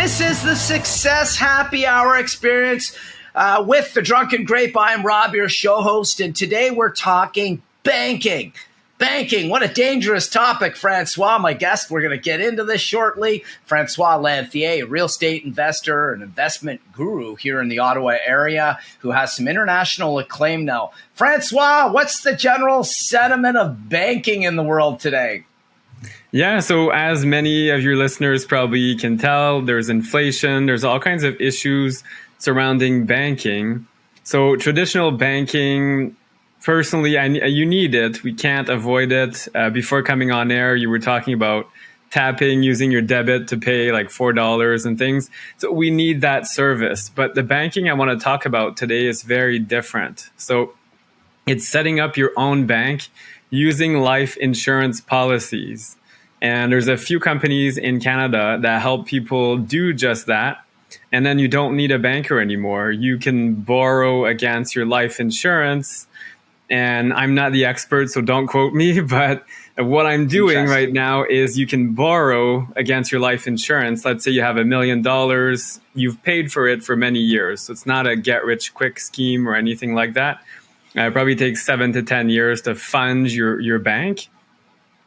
This is the Success Happy Hour experience with the Drunken Grape. I'm Rob, your show host, and today we're talking banking. Banking, what a dangerous topic, Francois, my guest. We're going to get into this shortly. Francois Lanthier, a real estate investor and investment guru here in the Ottawa area who has some international acclaim now. Francois, what's the general sentiment of banking in the world today? Yeah, so as many of your listeners probably can tell, there's inflation, there's all kinds of issues surrounding banking. So traditional banking, personally, you need it. We can't avoid it. Before coming on air, you were talking about tapping, using your debit to pay like $4 and things. So we need that service. But the banking I want to talk about today is very different. So it's setting up your own bank using life insurance policies. And there's a few companies in Canada that help people do just that. And then you don't need a banker anymore. You can borrow against your life insurance. And I'm not the expert, so don't quote me. But what I'm doing right now is you can borrow against your life insurance. Let's say you have $1 million. You've paid for it for many years. So it's not a get rich quick scheme or anything like that. It probably takes 7 to 10 years to fund your bank.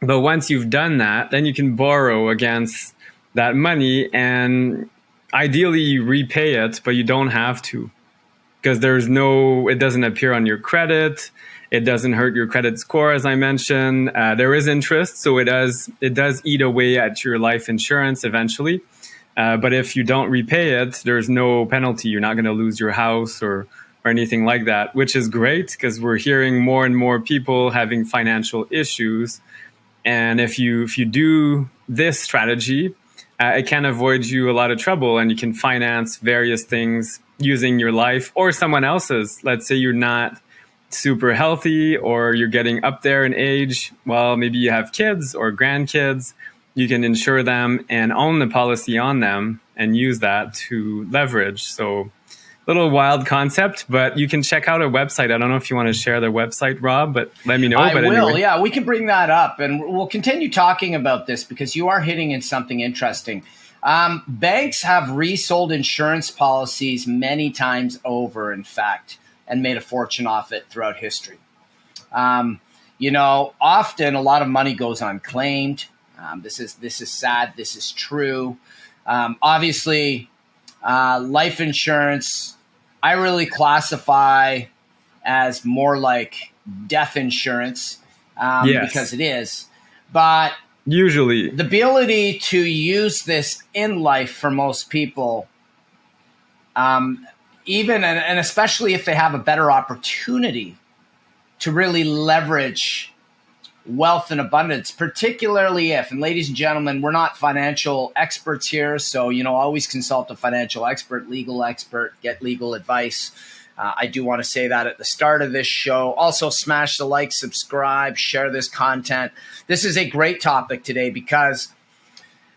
But once you've done that, then you can borrow against that money and ideally you repay it, but you don't have to because it doesn't appear on your credit. It doesn't hurt your credit score, as I mentioned. There is interest, so it does eat away at your life insurance eventually. But if you don't repay it, there's no penalty. You're not going to lose your house or anything like that, which is great because we're hearing more and more people having financial issues. And if you do this strategy, it can avoid you a lot of trouble and you can finance various things using your life or someone else's. Let's say you're not super healthy or you're getting up there in age. Well, maybe you have kids or grandkids. You can insure them and own the policy on them and use that to leverage. So little wild concept, but you can check out a website. I don't know if you want to share the website, Rob, but let me know. I will. Anyway. Yeah, we can bring that up and we'll continue talking about this because you are hitting in something interesting. Banks have resold insurance policies many times over, in fact, and made a fortune off it throughout history. Often a lot of money goes unclaimed. This is sad. This is true. Obviously, life insurance, I really classify as more like death insurance because it is. But usually the ability to use this in life for most people, even and especially if they have a better opportunity to really leverage wealth and abundance, particularly if, and ladies and gentlemen, we're not financial experts here. So, always consult a financial expert, legal expert, get legal advice. I do want to say that at the start of this show. Also, smash the like, subscribe, share this content. This is a great topic today because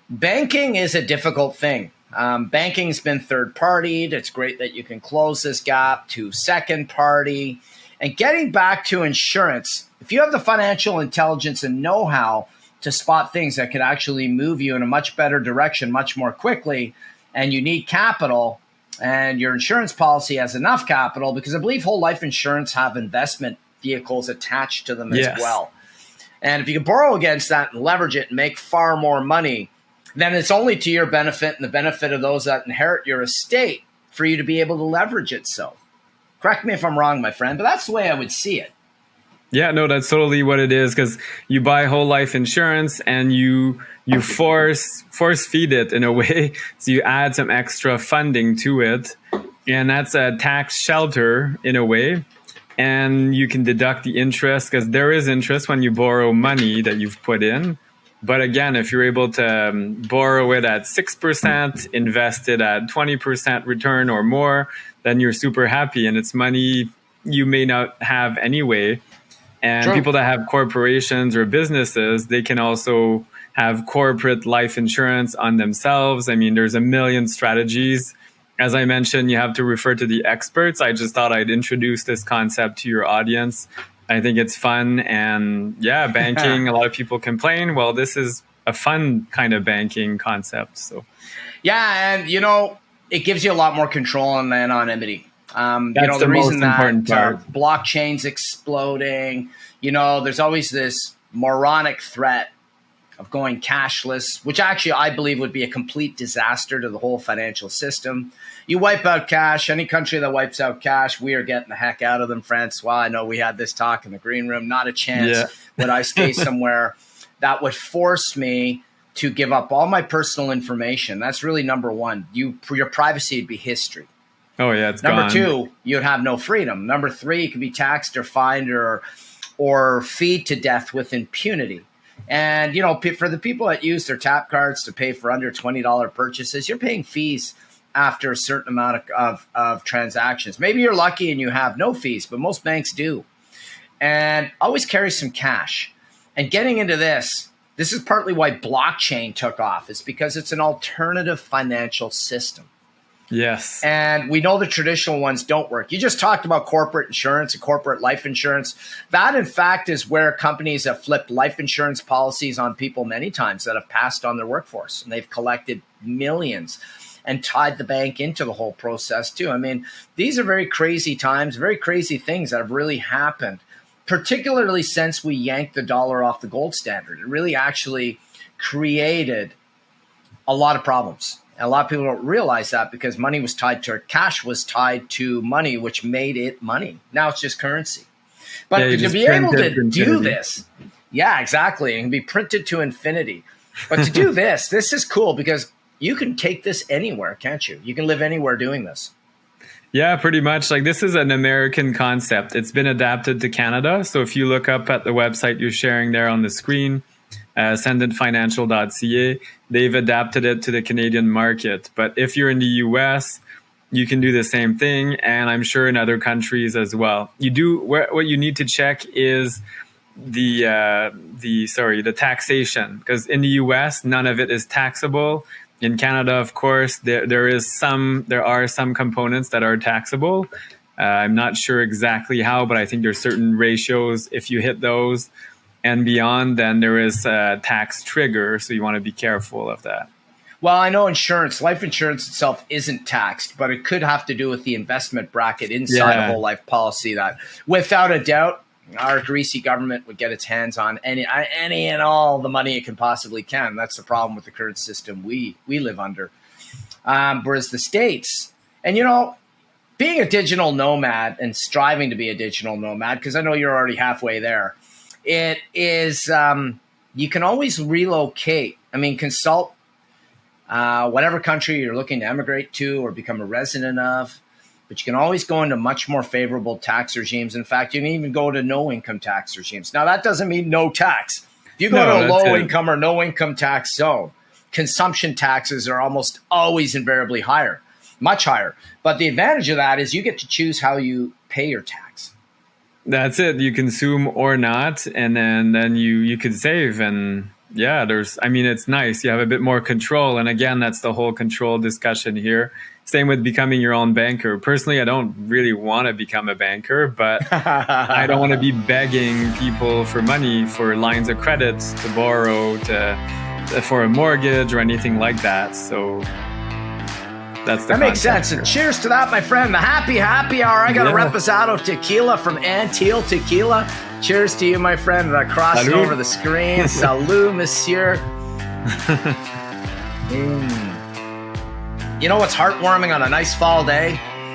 banking is a difficult thing. Banking's been third-partied. It's great that you can close this gap to second-party. And getting back to insurance, if you have the financial intelligence and know-how to spot things that could actually move you in a much better direction much more quickly, and you need capital, and your insurance policy has enough capital, because I believe whole life insurance have investment vehicles attached to them as well. And if you can borrow against that and leverage it and make far more money, then it's only to your benefit and the benefit of those that inherit your estate for you to be able to leverage it. So correct me if I'm wrong, my friend, but that's the way I would see it. Yeah, no, that's totally what it is, because you buy whole life insurance and you force feed it in a way. So you add some extra funding to it, and that's a tax shelter in a way. And you can deduct the interest, because there is interest when you borrow money that you've put in. But again, if you're able to borrow it at 6%, invest it at 20% return or more, then you're super happy, and it's money you may not have anyway. And people that have corporations or businesses, they can also have corporate life insurance on themselves. I mean, there's a million strategies. As I mentioned, you have to refer to the experts. I just thought I'd introduce this concept to your audience. I think it's fun. And yeah, banking, a lot of people complain. Well, this is a fun kind of banking concept. So yeah, and it gives you a lot more control and anonymity. That's The reason most important part. Blockchain's exploding, there's always this moronic threat of going cashless, which actually I believe would be a complete disaster to the whole financial system. You wipe out cash, any country that wipes out cash, we are getting the heck out of them, Francois. I know we had this talk in the green room. Not a chance would I stay somewhere that would force me to give up all my personal information. That's really number one. Your privacy would be history. Oh, yeah, it's Number gone. two, you'd have no freedom. Number three, you could be taxed or fined or feed to death with impunity. And, for the people that use their tap cards to pay for under $20 purchases, you're paying fees after a certain amount of transactions. Maybe you're lucky and you have no fees, but most banks do. And always carry some cash. And getting into this is partly why blockchain took off. It's because it's an alternative financial system. Yes. And we know the traditional ones don't work. You just talked about corporate insurance and corporate life insurance. That, in fact, is where companies have flipped life insurance policies on people many times that have passed on their workforce. And they've collected millions and tied the bank into the whole process, too. I mean, these are very crazy times, very crazy things that have really happened, particularly since we yanked the dollar off the gold standard. It really actually created a lot of problems. And a lot of people don't realize that because cash was tied to money, which made it money. Now it's just currency. But to be able to do this, yeah, exactly. It can be printed to infinity. But to do this is cool because you can take this anywhere, can't you? You can live anywhere doing this. Yeah, pretty much. Like, this is an American concept. It's been adapted to Canada. So if you look up at the website you're sharing there on the screen, ascendantfinancial.ca, they've adapted it to the Canadian market. But if you're in the US, you can do the same thing, and I'm sure in other countries as well. What you need to check is the taxation, because in the US none of it is taxable. In Canada, of course, there are some components that are taxable. I'm not sure exactly how, but I think there's certain ratios. If you hit those and beyond, then there is a tax trigger. So you want to be careful of that. Well, I know life insurance itself isn't taxed, but it could have to do with the investment bracket inside a whole life policy that, without a doubt, our greasy government would get its hands on any and all the money it can possibly can. That's the problem with the current system we live under. Whereas the States, and being a digital nomad and striving to be a digital nomad, because I know you're already halfway there, it is you can always relocate. I mean, consult whatever country you're looking to emigrate to or become a resident of. But you can always go into much more favorable tax regimes. In fact, you can even go to no-income tax regimes. Now, that doesn't mean no tax. If you go to a low-income or no-income tax zone, consumption taxes are almost always invariably higher, much higher. But the advantage of that is you get to choose how you pay your tax. That's it. You consume or not, and then you could save. And yeah, it's nice. You have a bit more control. And again, that's the whole control discussion here. Same with becoming your own banker. Personally, I don't really want to become a banker, but I don't want to be begging people for money, for lines of credit to borrow, for a mortgage or anything like that. So that makes sense. And cheers to that, my friend. The happy hour. I got a Reposado tequila from Antille Tequila. Cheers to you, my friend. Crossing over the screen. Salut, monsieur. You know what's heartwarming on a nice fall day?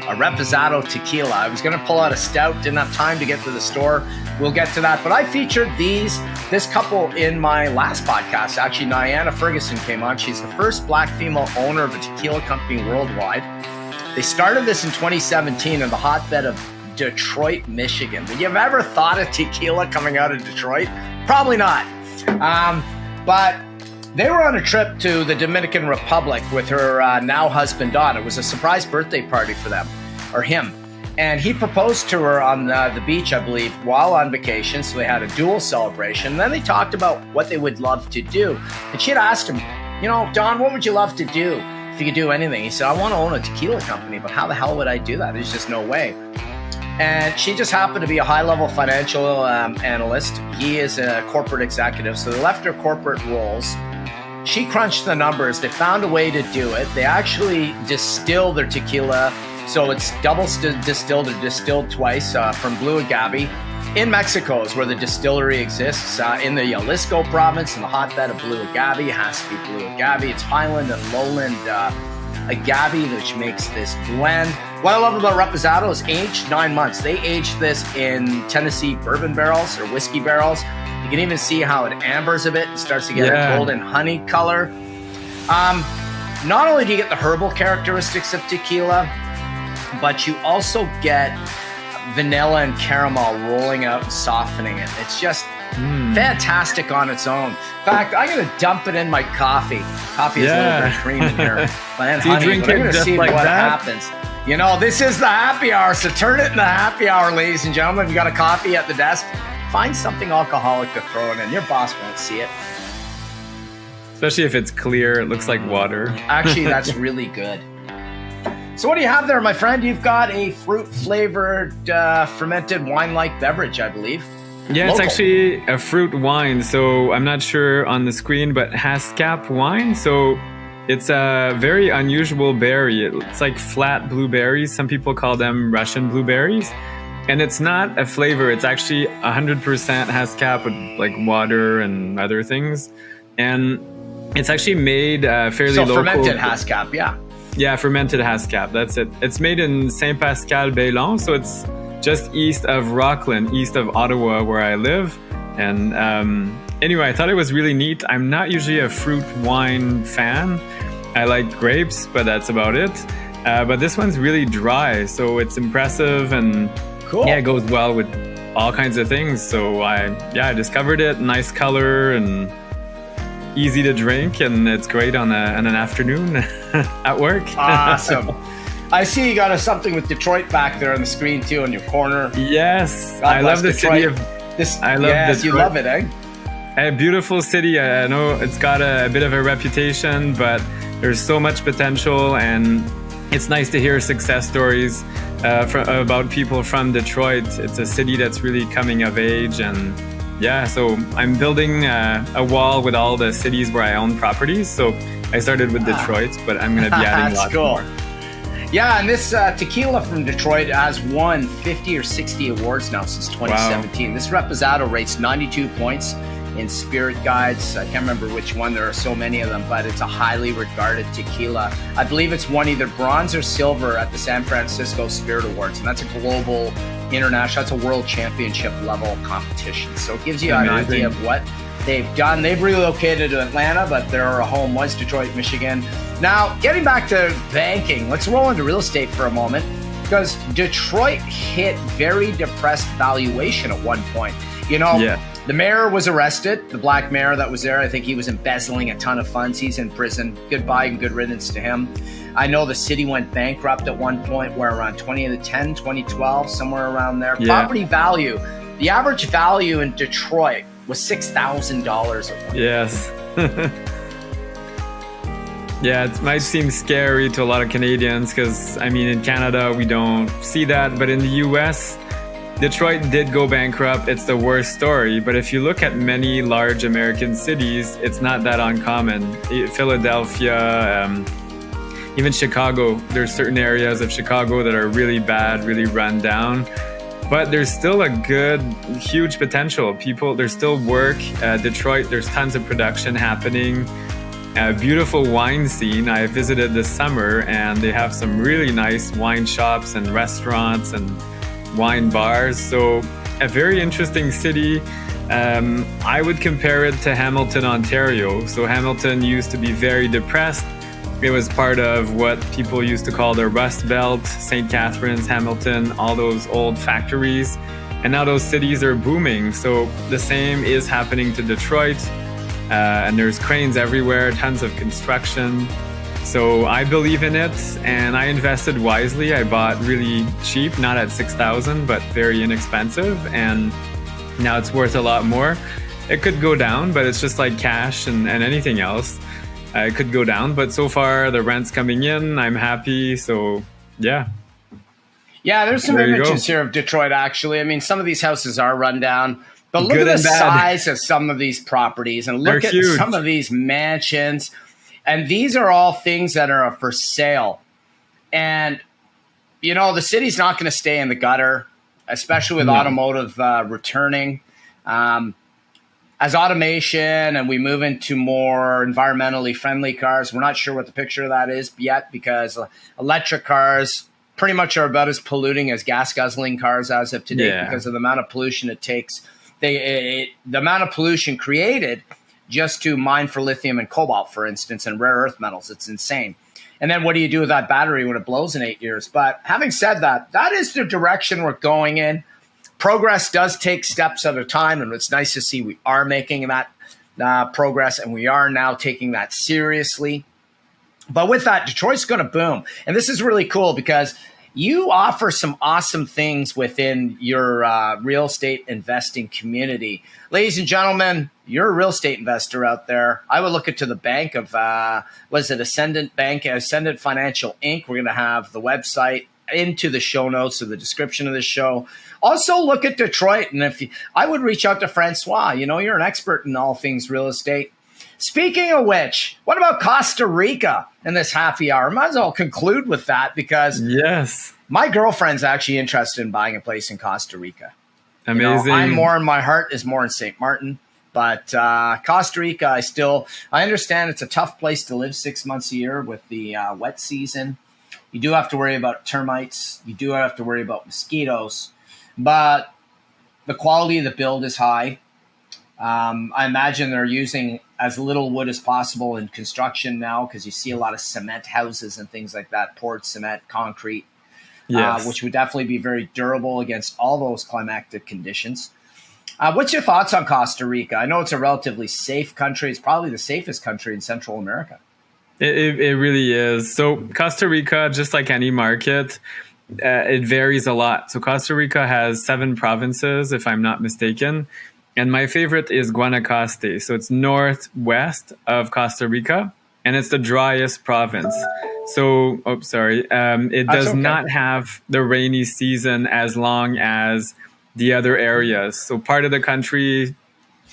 A Reposado tequila. I was going to pull out a stout, didn't have time to get to the store. We'll get to that. But I featured this couple in my last podcast. Actually, Niana Ferguson came on. She's the first black female owner of a tequila company worldwide. They started this in 2017 in the hotbed of Detroit, Michigan. Would you have ever thought of tequila coming out of Detroit? Probably not. But they were on a trip to the Dominican Republic with her now husband, Don. It was a surprise birthday party for them, or him. And he proposed to her on the beach, I believe, while on vacation. So they had a dual celebration. And then they talked about what they would love to do. And she had asked him, Don, what would you love to do if you could do anything? He said, I want to own a tequila company, but how the hell would I do that? There's just no way. And she just happened to be a high-level financial analyst. He is a corporate executive. So they left their corporate roles she crunched the numbers. They found a way to do it. They actually distill their tequila, so it's double distilled or distilled twice from blue agave. In Mexico is where the distillery exists. In the Jalisco province, in the hotbed of blue agave, it has to be blue agave. It's highland and lowland agave, which makes this blend. What I love about Reposado is aged 9 months. They aged this in Tennessee bourbon barrels or whiskey barrels. You can even see how it ambers a bit and starts to get a golden honey color. Not only do you get the herbal characteristics of tequila, but you also get vanilla and caramel rolling out and softening it. It's just fantastic on its own. In fact, I'm going to dump it in my coffee. Coffee has a little bit of cream in here. And honey, drink but I'm going to see like what that? happens. You know, this is the happy hour, so turn it into happy hour, ladies and gentlemen. If you got a coffee at the desk, find something alcoholic to throw it in. Your boss won't see it. Especially if it's clear, it looks like water. Actually, that's really good. So what do you have there, my friend? You've got a fruit-flavored, fermented wine-like beverage, I believe. Yeah, Local. It's actually a fruit wine. So I'm not sure on the screen, but Haskap wine. So it's a very unusual berry. It's like flat blueberries. Some people call them Russian blueberries. And it's not a flavor. It's actually 100% Haskap with like water and other things. And it's actually made fairly local. So fermented Haskap, yeah. Yeah, fermented Haskap. That's it. It's made in Saint Pascal Bailon, so it's just east of Rockland, east of Ottawa, where I live. And anyway, I thought it was really neat. I'm not usually a fruit wine fan. I like grapes, but that's about it. But this one's really dry, so it's impressive and cool. Yeah, it goes well with all kinds of things. So I discovered it. Nice color and easy to drink, and it's great on an afternoon at work. Awesome. I see you got something with Detroit back there on the screen too in your corner. Yes, God I love the Detroit. city of. I love yes, Detroit. you love it, eh? A beautiful city. I know it's got a bit of a reputation, but there's so much potential, and it's nice to hear success stories about people from Detroit. It's a city that's really coming of age, and yeah, so I'm building a wall with all the cities where I own properties. So I started with Detroit, but I'm going to be adding lots more. Yeah, and this tequila from Detroit has won 50 or 60 awards now since 2017. Wow. This Reposado rates 92 points in spirit guides. I can't remember which one. There are so many of them, but it's a highly regarded tequila. I believe it's won either bronze or silver at the San Francisco Spirit Awards, and that's a global, international, that's a world championship level competition. So it gives you an idea of what they've done. They've relocated to Atlanta, but their home was Detroit, Michigan. Now, getting back to banking, let's roll into real estate for a moment, because Detroit hit very depressed valuation at one point. You know, the mayor was arrested, the black mayor that was there. I think he was embezzling a ton of funds. He's in prison. Goodbye and good riddance to him. I know the city went bankrupt at one point, where around 2010, 2012, somewhere around there. Yeah. Property value, the average value in Detroit was $6,000 at one. Yes. Yeah, it might seem scary to a lot of Canadians because, I mean, in Canada, we don't see that. But in the US, Detroit did go bankrupt. It's the worst story. But if you look at many large American cities, it's not that uncommon. Philadelphia, even Chicago, there's certain areas of Chicago that are really bad, really run down. But there's still a good, huge potential. There's still work. Detroit, there's tons of production happening. A beautiful wine scene. I visited this summer, and they have some really nice wine shops and restaurants and wine bars. So a very interesting city. I would compare it to Hamilton, Ontario. So Hamilton used to be very depressed. It was part of what people used to call the Rust Belt, St. Catharines, Hamilton, all those old factories. And now those cities are booming. So the same is happening to Detroit. And there's cranes everywhere, tons of construction. So I believe in it, and I invested wisely. I bought really cheap, not at $6,000, but very inexpensive. And now it's worth a lot more. It could go down, but it's just like cash and anything else. It could go down, but so far the rent's coming in. I'm happy. So yeah. Yeah, there's some images here of Detroit, actually. I mean, some of these houses are run down. But look Good at the and bad. size of some of these properties and look They're at huge. some of these mansions. And these are all things that are for sale. And, you know, the city's not going to stay in the gutter, especially with No. automotive returning. As automation and we move into more environmentally friendly cars, we're not sure what the picture of that is yet, because electric cars pretty much are about as polluting as gas guzzling cars as of today, because of the amount of pollution it takes. The amount of pollution created just to mine for lithium and cobalt, for instance, and rare earth metals. It's insane. And then what do you do with that battery when it blows in 8 years? But having said that, that is the direction we're going in. Progress does take steps at a time, and it's nice to see we are making that progress, and we are now taking that seriously. But with that, Detroit's going to boom. And this is really cool because you offer some awesome things within your real estate investing community. Ladies and gentlemen, you're a real estate investor out there. I would look into the bank of, Ascendant Bank, Ascendant Financial Inc. We're going to have the website into the show notes or the description of the show. Also look at Detroit. And I would reach out to Francois. You know, you're an expert in all things real estate. Speaking of which, what about Costa Rica in this happy hour? Might as well conclude with that, because Yes. my girlfriend's actually interested in buying a place in Costa Rica. Amazing. You know, I'm more in my heart is more in St. Martin. But Costa Rica, I understand it's a tough place to live 6 months a year with the wet season. You do have to worry about termites. You do have to worry about mosquitoes. But the quality of the build is high. I imagine they're using as little wood as possible in construction now, because you see a lot of cement houses and things like that, poured cement, concrete, Yes. which would definitely be very durable against all those climatic conditions. What's your thoughts on Costa Rica? I know it's a relatively safe country. It's probably the safest country in Central America. It really is. So Costa Rica, just like any market, it varies a lot. So Costa Rica has 7 provinces, if I'm not mistaken. And my favorite is Guanacaste. So it's northwest of Costa Rica, and it's the driest province. So, it does not have the rainy season as long as the other areas. So part of the country,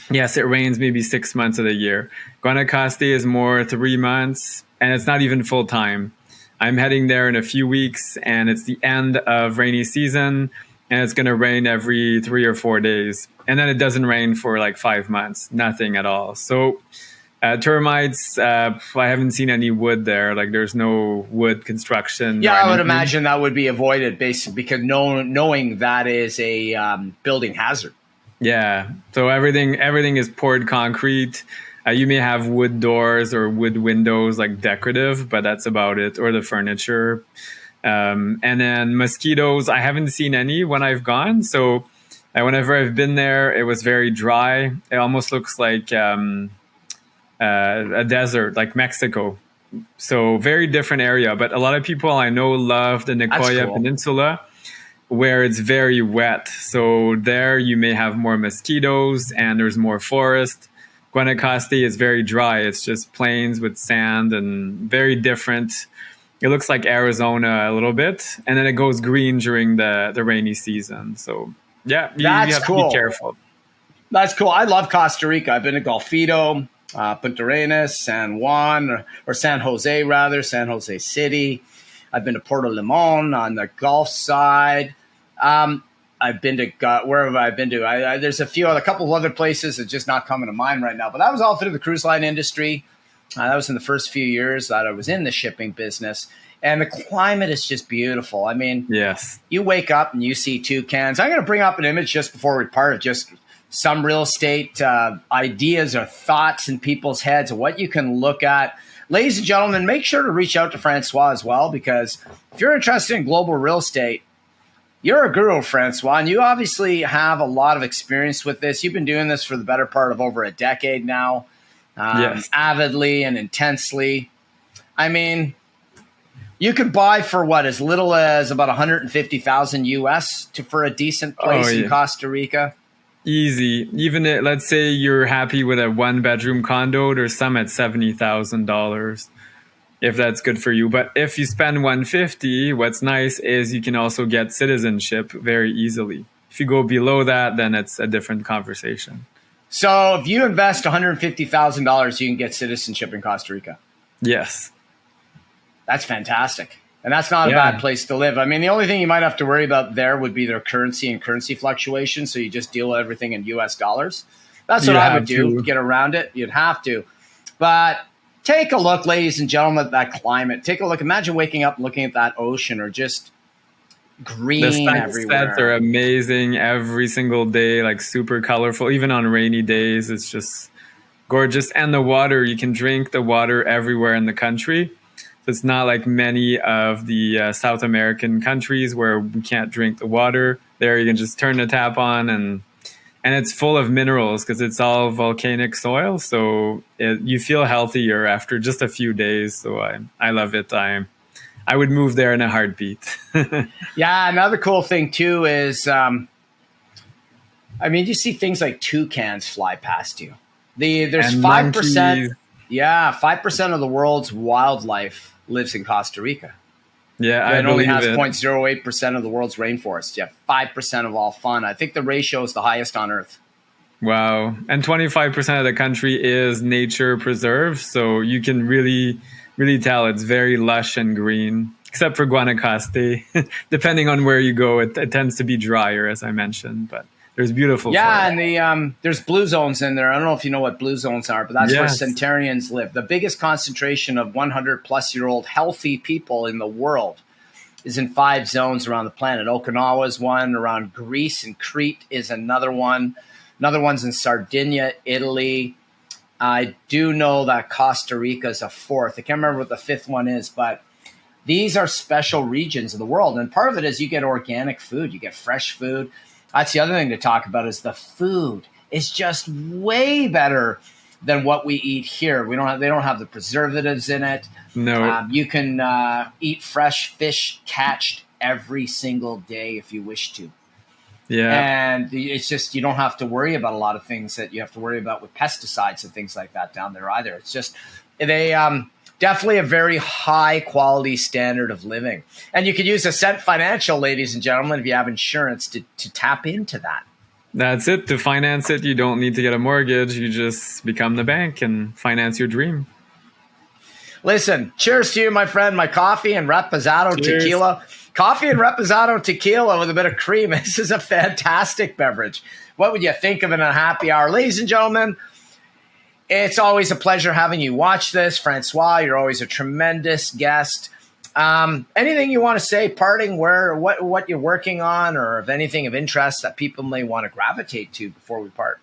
yes, it rains maybe 6 months of the year. Guanacaste is more 3 months, and it's not even full time. I'm heading there in a few weeks, and it's the end of rainy season, and it's going to rain every 3 or 4 days. And then it doesn't rain for like 5 months, nothing at all. So termites, I haven't seen any wood there. Like there's no wood construction. Yeah, I would imagine that would be avoided basically because knowing that is a building hazard. Yeah. So everything is poured concrete. You may have wood doors or wood windows, like decorative, but that's about it. Or the furniture. And then mosquitoes, I haven't seen any when I've gone. So whenever I've been there, it was very dry. It almost looks like a desert, like Mexico. So very different area. But a lot of people I know love the Nicoya Peninsula, where it's very wet. So there you may have more mosquitoes and there's more forest. Guanacaste is very dry. It's just plains with sand and very different. It looks like Arizona a little bit. And then it goes green during the rainy season. So yeah, you have to be careful. That's cool. I love Costa Rica. I've been to Golfito, Punta Arenas, San Juan, or San Jose rather, San Jose City. I've been to Puerto Limon on the Gulf side. I've been to where have I been to? There's a couple of other places that just not coming to mind right now. But that was all through the cruise line industry. That was in the first few years that I was in the shipping business. And the climate is just beautiful. I mean, yes, you wake up and you see toucans. I'm going to bring up an image just before we part of just some real estate ideas or thoughts in people's heads of what you can look at. Ladies and gentlemen, make sure to reach out to Francois as well, because if you're interested in global real estate, you're a guru, Francois, and you obviously have a lot of experience with this. You've been doing this for the better part of over a decade now, avidly and intensely. I mean, you could buy for what, as little as about $150,000 US for a decent place in Costa Rica. Easy. Even let's say you're happy with a 1-bedroom condo, there's some at $70,000. If that's good for you. But if you spend $150,000, what's nice is you can also get citizenship very easily. If you go below that, then it's a different conversation. So if you invest $150,000, you can get citizenship in Costa Rica. Yes. That's fantastic. And that's not a bad place to live. I mean, the only thing you might have to worry about there would be their currency and currency fluctuations. So you just deal with everything in US dollars. That's what I would do. Get around it. You'd have to. But take a look, ladies and gentlemen, at that climate. Take a look. Imagine waking up and looking at that ocean or just green everywhere. The sunsets are amazing every single day, like super colorful. Even on rainy days, it's just gorgeous. And the water, you can drink the water everywhere in the country. So it's not like many of the South American countries where we can't drink the water. There you can just turn the tap on and it's full of minerals because it's all volcanic soil. So you feel healthier after just a few days. So I love it. I would move there in a heartbeat. Yeah, another cool thing too is, you see things like toucans fly past you. There's 5%. Yeah, 5% of the world's wildlife lives in Costa Rica. Yeah, it only has 0.08% of the world's rainforest. Yeah, 5% of all fauna. I think the ratio is the highest on Earth. Wow. And 25% of the country is nature preserve. So you can really tell it's very lush and green, except for Guanacaste. Depending on where you go, it tends to be drier, as I mentioned. But there's beautiful forest. And there's blue zones in there. I don't know if you know what blue zones are, but that's where centenarians live. The biggest concentration of 100-plus-year-old healthy people in the world is in 5 zones around the planet. Okinawa is one, around Greece and Crete is another one. Another one's in Sardinia, Italy. I do know that Costa Rica is a 4th. I can't remember what the 5th one is, but these are special regions of the world. And part of it is you get organic food, you get fresh food. That's the other thing to talk about is the food is just way better than what we eat here. They don't have the preservatives in it. No. You can eat fresh fish catched every single day if you wish to. Yeah. And it's just, you don't have to worry about a lot of things that you have to worry about with pesticides and things like that down there either. It's just, definitely a very high quality standard of living. And you could use Ascent Financial, ladies and gentlemen, if you have insurance to tap into that. That's it. To finance it, you don't need to get a mortgage. You just become the bank and finance your dream. Listen, cheers to you, my friend. My coffee and Reposado tequila. Coffee and Reposado tequila with a bit of cream. This is a fantastic beverage. What would you think of it in a happy hour? Ladies and gentlemen, it's always a pleasure having you watch this. Francois, you're always a tremendous guest. Anything you want to say, parting, what you're working on, or if anything of interest that people may want to gravitate to before we part?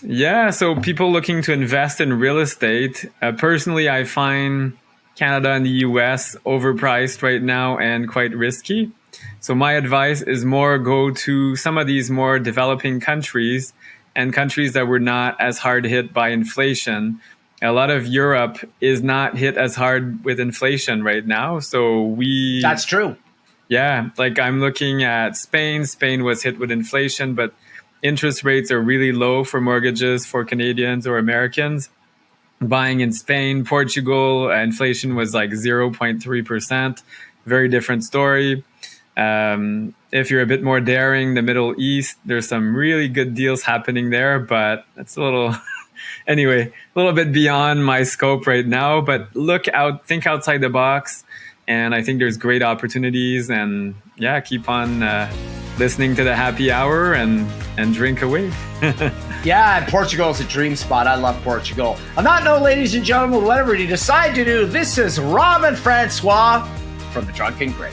Yeah, so people looking to invest in real estate. Personally, I find Canada and the US overpriced right now and quite risky. So my advice is more go to some of these more developing countries and countries that were not as hard hit by inflation. A lot of Europe is not hit as hard with inflation right now. So That's true. Yeah, like I'm looking at Spain. Spain was hit with inflation, but interest rates are really low for mortgages for Canadians or Americans. Buying in Spain, Portugal, inflation was like 0.3%. Very different story. If you're a bit more daring, the Middle East, there's some really good deals happening there, but it's a little, anyway, a little bit beyond my scope right now, but think outside the box. And I think there's great opportunities, and yeah, keep on listening to the happy hour and drink away. Yeah, and Portugal is a dream spot. I love Portugal. On that note, ladies and gentlemen, whatever you decide to do, this is Rob and Francois from the Drunken Grape.